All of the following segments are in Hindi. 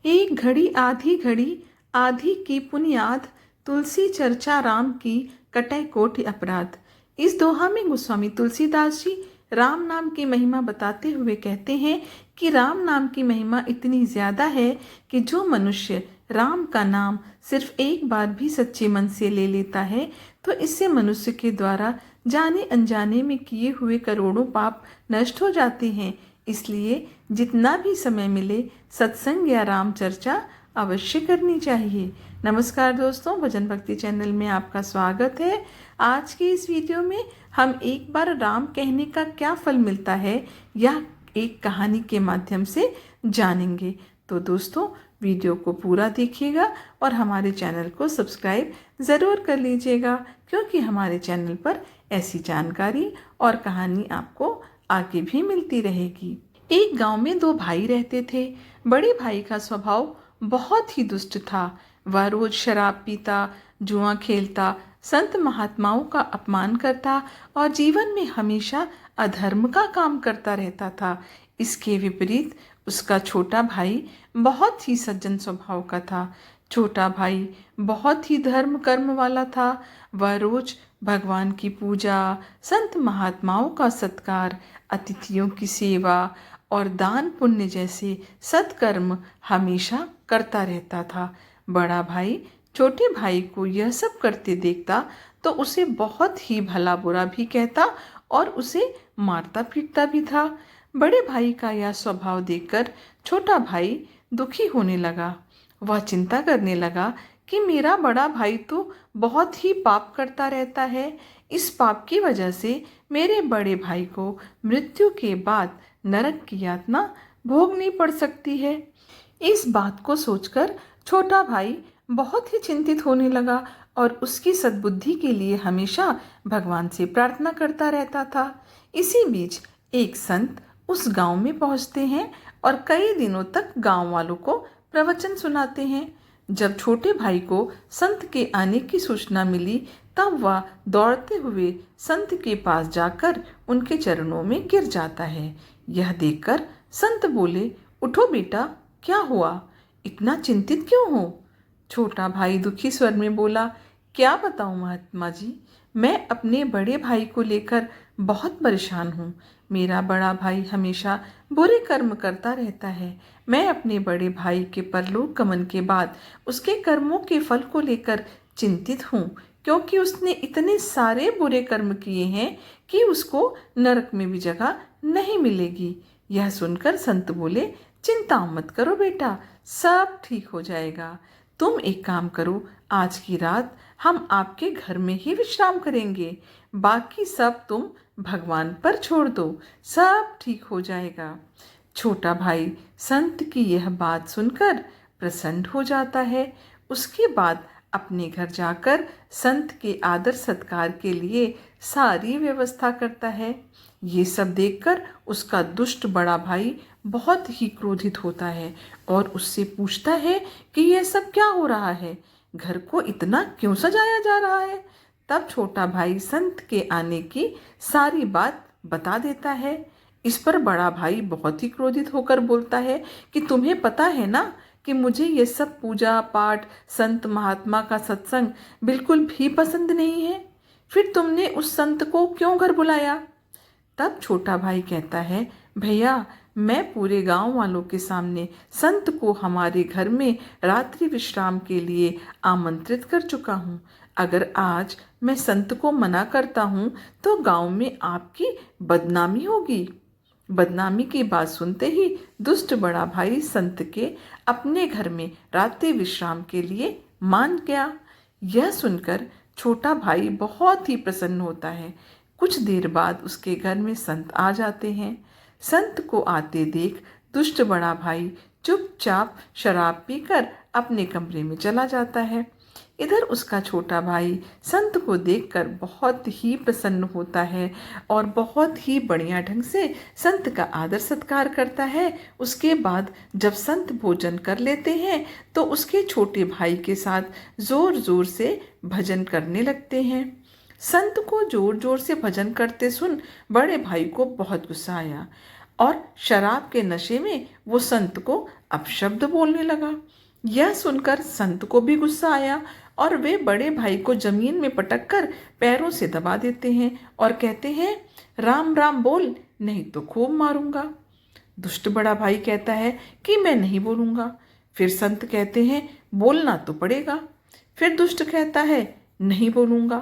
एक घड़ी आधी की पुनियाद, तुलसी चर्चा राम की कटै कोटि अपराध। इस दोहा में गोस्वामी तुलसीदास जी राम नाम की महिमा बताते हुए कहते हैं कि राम नाम की महिमा इतनी ज़्यादा है कि जो मनुष्य राम का नाम सिर्फ एक बार भी सच्चे मन से ले लेता है तो इससे मनुष्य के द्वारा जाने अनजाने में किए हुए करोड़ों पाप नष्ट हो जाते हैं। इसलिए जितना भी समय मिले सत्संग या राम चर्चा अवश्य करनी चाहिए। नमस्कार दोस्तों, भजन भक्ति चैनल में आपका स्वागत है। आज के इस वीडियो में हम एक बार राम कहने का क्या फल मिलता है यह एक कहानी के माध्यम से जानेंगे। तो दोस्तों वीडियो को पूरा देखिएगा और हमारे चैनल को सब्सक्राइब ज़रूर कर लीजिएगा, क्योंकि हमारे चैनल पर ऐसी जानकारी और कहानी आपको आगे भी मिलती रहेगी। एक गांव में दो भाई रहते थे। बड़े भाई का स्वभाव बहुत ही दुष्ट था। वह रोज शराब पीता, जुआ खेलता, संत महात्माओं का अपमान करता और जीवन में हमेशा अधर्म का काम करता रहता था। इसके विपरीत उसका छोटा भाई बहुत ही सज्जन स्वभाव का था। छोटा भाई बहुत ही धर्म कर्म वाला था। वह रोज भगवान की पूजा, संत महात्माओं का सत्कार, अतिथियों की सेवा और दान पुण्य जैसे सत्कर्म हमेशा करता रहता था। बड़ा भाई छोटे भाई को यह सब करते देखता तो उसे बहुत ही भला बुरा भी कहता और उसे मारता पीटता भी था। बड़े भाई का यह स्वभाव देखकर छोटा भाई दुखी होने लगा। वह चिंता करने लगा कि मेरा बड़ा भाई तो बहुत ही पाप करता रहता है। इस पाप की वजह से मेरे बड़े भाई को मृत्यु के बाद नरक की यातना भोगनी पड़ सकती है। इस बात को सोचकर छोटा भाई बहुत ही चिंतित होने लगा और उसकी सद्बुद्धि के लिए हमेशा भगवान से प्रार्थना करता रहता था। इसी बीच एक संत उस गांव में पहुंचते हैं और कई दिनों तक गांव वालों को प्रवचन सुनाते हैं। जब छोटे भाई को संत के आने की सूचना मिली तब वह दौड़ते हुए संत के पास जाकर उनके चरणों में गिर जाता है। यह देखकर संत बोले, उठो बेटा, क्या हुआ? इतना चिंतित क्यों हो? छोटा भाई दुखी स्वर में बोला, क्या बताऊं महात्मा जी, मैं अपने बड़े भाई को लेकर बहुत परेशान हूँ। मेरा बड़ा भाई हमेशा बुरे कर्म करता रहता है। मैं अपने बड़े भाई के परलोक गमन के बाद उसके कर्मों के फल को लेकर चिंतित हूँ, क्योंकि उसने इतने सारे बुरे कर्म किए हैं कि उसको नरक में भी जगह नहीं मिलेगी। यह सुनकर संत बोले, चिंता मत करो बेटा, सब ठीक हो जाएगा। तुम एक काम करो, आज की रात हम आपके घर में ही विश्राम करेंगे। बाकी सब तुम भगवान पर छोड़ दो, सब ठीक हो जाएगा। छोटा भाई संत की यह बात सुनकर प्रसन्न हो जाता है। उसके बाद अपने घर जाकर संत के आदर सत्कार के लिए सारी व्यवस्था करता है। ये सब देखकर उसका दुष्ट बड़ा भाई बहुत ही क्रोधित होता है और उससे पूछता है कि यह सब क्या हो रहा है, घर को इतना क्यों सजाया जा रहा है। तब छोटा भाई संत के आने की सारी बात बता देता है। इस पर बड़ा भाई बहुत ही क्रोधित होकर बोलता है कि तुम्हें पता है ना कि मुझे ये सब पूजा पाठ, संत महात्मा का सत्संग बिल्कुल भी पसंद नहीं है। फिर तुमने उस संत को क्यों घर बुलाया? तब छोटा भाई कहता है, भैया, मैं पूरे गांव वालों के सामने संत को हमारे घर में रात्रि विश्राम के लिए आमंत्रित कर चुका हूँ। अगर आज मैं संत को मना करता हूँ तो गांव में आपकी बदनामी होगी। बदनामी की बात सुनते ही दुष्ट बड़ा भाई संत के अपने घर में रात्रि विश्राम के लिए मान गया। यह सुनकर छोटा भाई बहुत ही प्रसन्न होता है। कुछ देर बाद उसके घर में संत आ जाते हैं। संत को आते देख दुष्ट बड़ा भाई चुपचाप शराब पीकर अपने कमरे में चला जाता है। इधर उसका छोटा भाई संत को देखकर बहुत ही प्रसन्न होता है और बहुत ही बढ़िया ढंग से संत का आदर सत्कार करता है। उसके बाद जब संत भोजन कर लेते हैं तो उसके छोटे भाई के साथ जोर जोर से भजन करने लगते हैं। संत को जोर जोर से भजन करते सुन बड़े भाई को बहुत गुस्सा आया और शराब के नशे में वो संत को अपशब्द बोलने लगा। यह सुनकर संत को भी गुस्सा आया और वे बड़े भाई को जमीन में पटक कर पैरों से दबा देते हैं और कहते हैं, राम राम बोल, नहीं तो खूब मारूंगा। दुष्ट बड़ा भाई कहता है कि मैं नहीं बोलूंगा। फिर संत कहते हैं, बोलना तो पड़ेगा। फिर दुष्ट कहता है, नहीं बोलूंगा।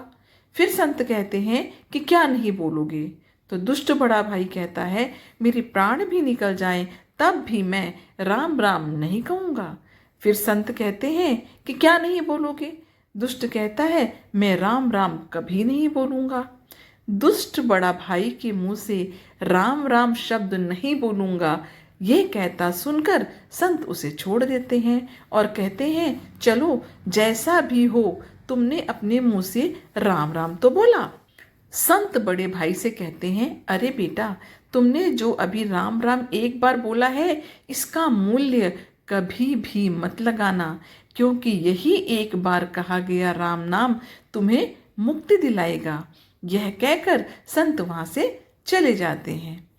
फिर संत कहते हैं कि क्या नहीं बोलोगे? तो दुष्ट बड़ा भाई कहता है, मेरे प्राण भी निकल जाएं तब भी मैं राम राम नहीं कहूँगा। फिर संत कहते हैं कि क्या नहीं बोलोगे? दुष्ट कहता है, मैं राम राम कभी नहीं बोलूँगा। दुष्ट बड़ा भाई के मुंह से राम राम शब्द नहीं बोलूँगा ये कहता सुनकर संत उसे छोड़ देते हैं और कहते हैं, चलो जैसा भी हो, तुमने अपने मुंह से राम राम तो बोला। संत बड़े भाई से कहते हैं, अरे बेटा, तुमने जो अभी राम राम एक बार बोला है, इसका मूल्य कभी भी मत लगाना, क्योंकि यही एक बार कहा गया राम नाम तुम्हें मुक्ति दिलाएगा। यह कहकर संत वहां से चले जाते हैं।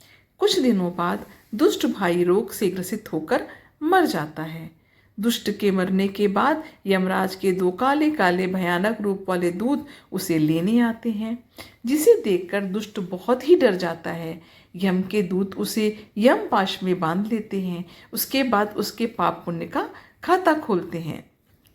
कुछ दिनों बाद दुष्ट भाई रोग से ग्रसित होकर मर जाता है। दुष्ट के मरने के बाद यमराज के 2 काले काले भयानक रूप वाले दूत उसे लेने आते हैं, जिसे देखकर दुष्ट बहुत ही डर जाता है। यम के दूत उसे यम पाश में बांध लेते हैं। उसके बाद उसके पाप पुण्य का खाता खोलते हैं।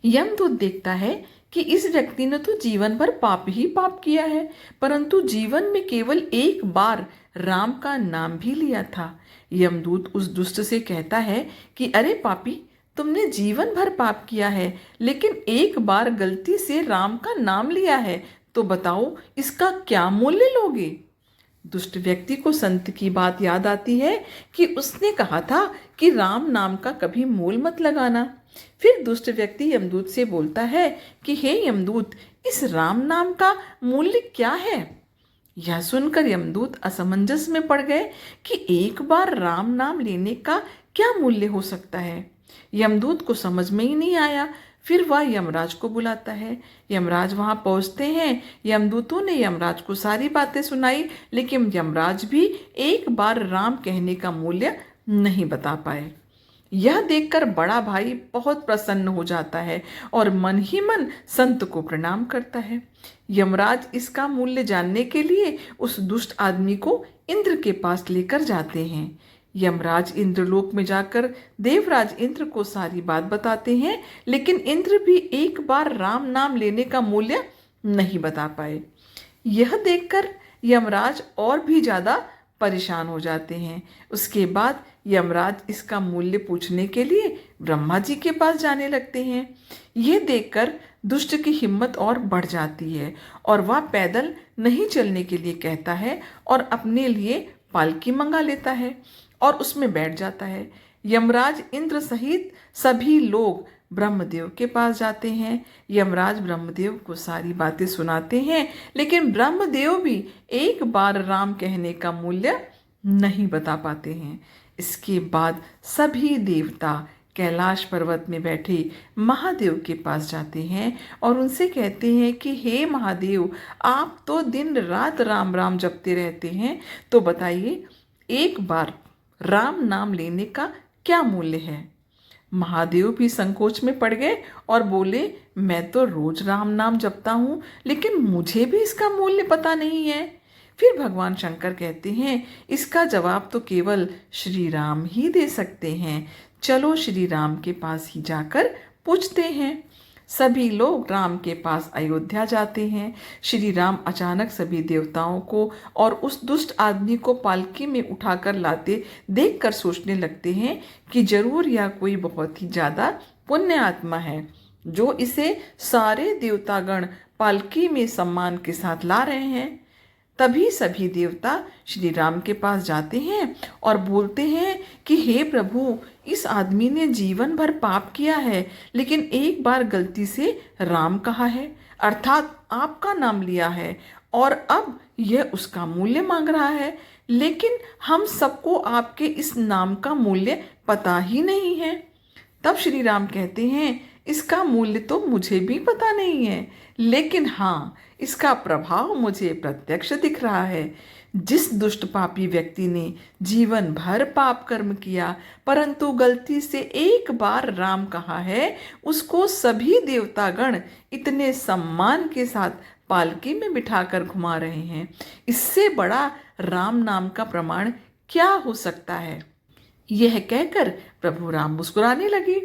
यमदूत देखता है कि इस व्यक्ति ने तो जीवन भर पाप ही पाप किया है, परंतु जीवन में केवल एक बार राम का नाम भी लिया था। यमदूत उस दुष्ट से कहता है कि अरे पापी, तुमने जीवन भर पाप किया है, लेकिन एक बार गलती से राम का नाम लिया है, तो बताओ इसका क्या मूल्य लोगे? दुष्ट व्यक्ति को संत की बात याद आती है कि उसने कहा था कि राम नाम का कभी मूल मत लगाना। फिर दुष्ट व्यक्ति यमदूत से बोलता है कि हे यमदूत, इस राम नाम का मूल्य क्या है? यह सुनकर यमदूत असमंजस में पड़ गए कि एक बार राम नाम लेने का क्या मूल्य हो सकता है। यमदूत को समझ में ही नहीं आया। फिर वह यमराज को बुलाता है। यमराज वहां पहुंचते हैं। यमदूतों ने यमराज को सारी बातें सुनाई, लेकिन यमराज भी एक बार राम कहने का मूल्य नहीं बता पाए। यह देखकर बड़ा भाई बहुत प्रसन्न हो जाता है और मन ही मन संत को प्रणाम करता है। यमराज इसका मूल्य जानने के लिए उस दुष्ट आदमी को इंद्र के पास लेकर जाते हैं। यमराज इंद्रलोक में जाकर देवराज इंद्र को सारी बात बताते हैं, लेकिन इंद्र भी एक बार राम नाम लेने का मूल्य नहीं बता पाए। यह देखकर यमराज और भी ज्यादा परेशान हो जाते हैं। उसके बाद यमराज इसका मूल्य पूछने के लिए ब्रह्मा जी के पास जाने लगते हैं। यह देखकर दुष्ट की हिम्मत और बढ़ जाती है और वह पैदल नहीं चलने के लिए कहता है और अपने लिए पालकी मंगा लेता है और उसमें बैठ जाता है। यमराज इंद्र सहित सभी लोग ब्रह्मदेव के पास जाते हैं। यमराज ब्रह्मदेव को सारी बातें सुनाते हैं, लेकिन ब्रह्मदेव भी एक बार राम कहने का मूल्य नहीं बता पाते हैं। इसके बाद सभी देवता कैलाश पर्वत में बैठे महादेव के पास जाते हैं और उनसे कहते हैं कि हे महादेव, आप तो दिन रात राम राम जपते रहते हैं, तो बताइए एक बार राम नाम लेने का क्या मूल्य है? महादेव भी संकोच में पड़ गए और बोले, मैं तो रोज राम नाम जपता हूँ, लेकिन मुझे भी इसका मूल्य पता नहीं है। फिर भगवान शंकर कहते हैं, इसका जवाब तो केवल श्री राम ही दे सकते हैं। चलो श्री राम के पास ही जाकर पूछते हैं। सभी लोग राम के पास अयोध्या जाते हैं। श्री राम अचानक सभी देवताओं को और उस दुष्ट आदमी को पालकी में उठाकर लाते देखकर सोचने लगते हैं कि जरूर यह कोई बहुत ही ज्यादा पुण्य आत्मा है, जो इसे सारे देवतागण पालकी में सम्मान के साथ ला रहे हैं। तभी सभी देवता श्री राम के पास जाते हैं और बोलते हैं कि हे प्रभु, इस आदमी ने जीवन भर पाप किया है, लेकिन एक बार गलती से राम कहा है, अर्थात आपका नाम लिया है, और अब यह उसका मूल्य मांग रहा है। लेकिन हम सबको आपके इस नाम का मूल्य पता ही नहीं है। तब श्री राम कहते हैं, इसका मूल्य तो मुझे भी पता नहीं है, लेकिन हाँ, इसका प्रभाव मुझे प्रत्यक्ष दिख रहा है। जिस दुष्ट पापी व्यक्ति ने जीवन भर पाप कर्म किया परंतु गलती से एक बार राम कहा है, उसको सभी देवतागण इतने सम्मान के साथ पालकी में बिठाकर घुमा रहे हैं। इससे बड़ा राम नाम का प्रमाण क्या हो सकता है? यह कहकर प्रभु राम मुस्कुराने लगे।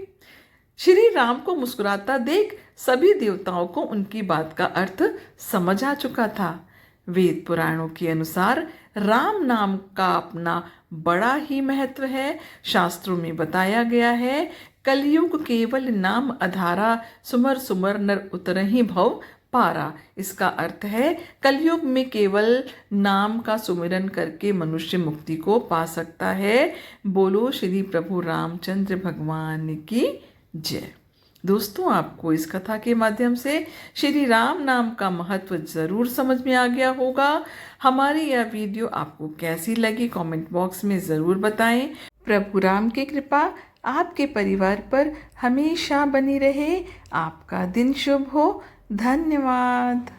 श्री राम को मुस्कुराता देख सभी देवताओं को उनकी बात का अर्थ समझ आ चुका था। वेद पुराणों के अनुसार राम नाम का अपना बड़ा ही महत्व है। शास्त्रों में बताया गया है, कलयुग केवल नाम अधारा, सुमर सुमर नर उतरहि भव पारा। इसका अर्थ है, कलयुग में केवल नाम का सुमिरन करके मनुष्य मुक्ति को पा सकता है। बोलो श्री प्रभु रामचंद्र भगवान की जय। दोस्तों, आपको इस कथा के माध्यम से श्री राम नाम का महत्व ज़रूर समझ में आ गया होगा। हमारी यह वीडियो आपको कैसी लगी कमेंट बॉक्स में ज़रूर बताएं। प्रभु राम की कृपा आपके परिवार पर हमेशा बनी रहे। आपका दिन शुभ हो। धन्यवाद।